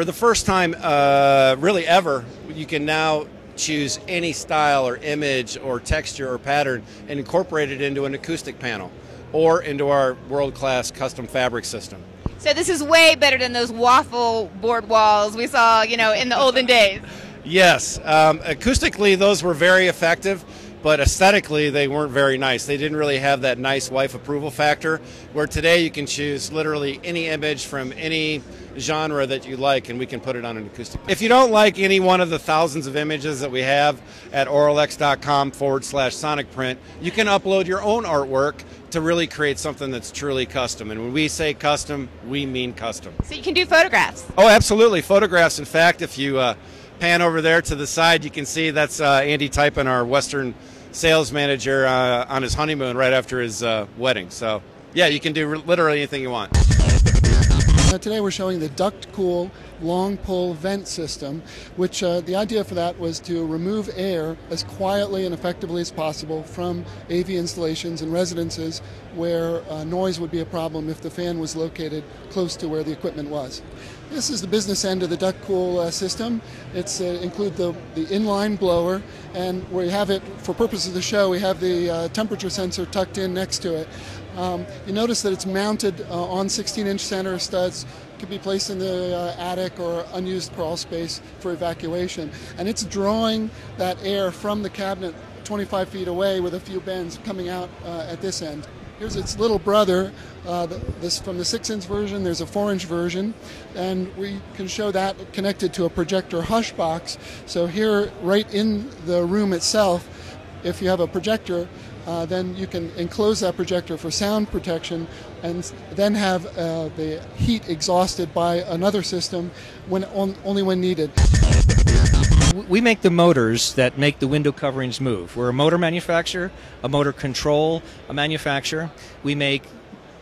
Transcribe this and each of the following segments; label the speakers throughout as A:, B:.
A: the first time really ever, you can now choose any style or image or texture or pattern and incorporate it into an acoustic panel or into our world-class custom fabric system.
B: So this is way better than those waffle board walls we saw, in the olden days.
A: Yes, acoustically those were very effective, but aesthetically they weren't very nice. They didn't really have that nice wife approval factor, where today you can choose literally any image from any genre that you like and we can put it on an acoustic. If you don't like any one of the thousands of images that we have at oralex.com/sonicprint, you can upload your own artwork to really create something that's truly custom. And when we say custom, we mean custom.
B: So you can do photographs?
A: Oh, absolutely. Photographs. In fact, if you pan over there to the side, you can see that's Andy Typin, our Western sales manager, on his honeymoon right after his wedding. So, yeah, you can do literally anything you want.
C: Today we're showing the duct cool long pull vent system, which the idea for that was to remove air as quietly and effectively as possible from AV installations and residences where noise would be a problem if the fan was located close to where the equipment was. This is the business end of the duct cool system. It's include the inline blower, and we have it, for purposes of the show, we have the temperature sensor tucked in next to it. You notice that it's mounted on 16-inch center studs. It can be placed in the attic or unused crawl space for evacuation. And it's drawing that air from the cabinet 25 feet away with a few bends coming out at this end. Here's its little brother. This from the 6-inch version, there's a 4-inch version, and we can show that connected to a projector hush box. So here, right in the room itself, if you have a projector, then you can enclose that projector for sound protection and then have the heat exhausted by another system only when needed.
D: We make the motors that make the window coverings move. We're a motor manufacturer, a motor control manufacturer. We make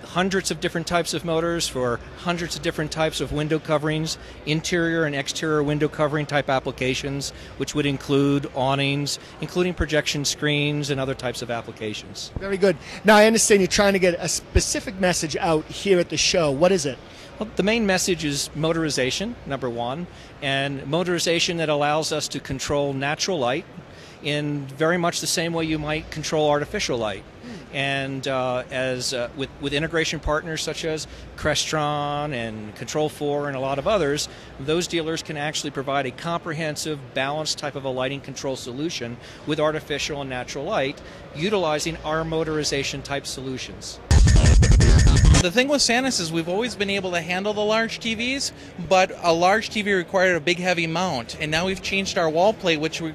D: hundreds of different types of motors for hundreds of different types of window coverings, interior and exterior window covering type applications, which would include awnings, including projection screens and other types of applications.
E: Very good. Now, I understand you're trying to get a specific message out here at the show. What is it?
D: Well, the main message is motorization, number one, and motorization that allows us to control natural light in very much the same way you might control artificial light. And with integration partners such as Crestron and Control4 and a lot of others, those dealers can actually provide a comprehensive, balanced type of a lighting control solution with artificial and natural light, utilizing our motorization type solutions.
F: The thing with Sanus is we've always been able to handle the large TVs, but a large TV required a big heavy mount, and now we've changed our wall plate, which we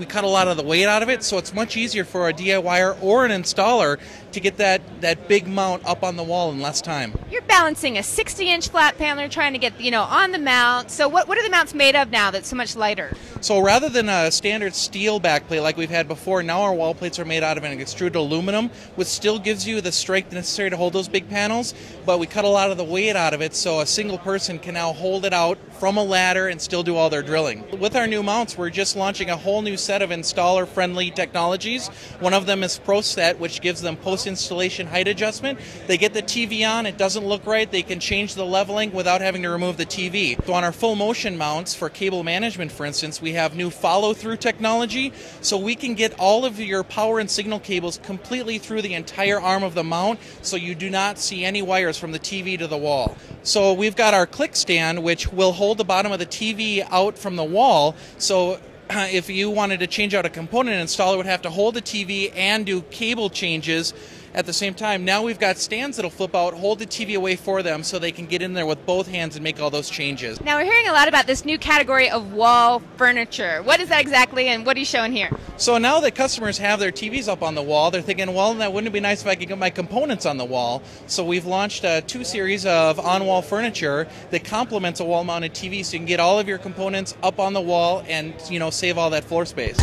F: cut a lot of the weight out of it, so it's much easier for a DIYer or an installer to get that big mount up on the wall in less time.
B: You're balancing a 60-inch flat panel, trying to get on the mount. So what are the mounts made of now that's so much lighter?
F: So rather than a standard steel backplate like we've had before, now our wall plates are made out of an extruded aluminum, which still gives you the strength necessary to hold those big panels, but we cut a lot of the weight out of it, so a single person can now hold it out from a ladder and still do all their drilling. With our new mounts, we're just launching a whole new set of installer-friendly technologies. One of them is ProSet, which gives them post-installation height adjustment. They get the TV on, it doesn't look right, they can change the leveling without having to remove the TV. So on our full motion mounts for cable management, for instance, we have new follow-through technology, so we can get all of your power and signal cables completely through the entire arm of the mount, so you do not see any wires from the TV to the wall. So we've got our click stand, which will hold the bottom of the TV out from the wall, so if you wanted to change out a component, an installer would have to hold the TV and do cable changes at the same time. Now we've got stands that'll flip out, hold the TV away for them so they can get in there with both hands and make all those changes.
B: Now we're hearing a lot about this new category of wall furniture. What is that exactly, and what are you showing here?
F: So now that customers have their TVs up on the wall, they're thinking, well, that wouldn't it be nice if I could get my components on the wall? So we've launched 2 series of on-wall furniture that complements a wall-mounted TV, so you can get all of your components up on the wall and, save all that floor space.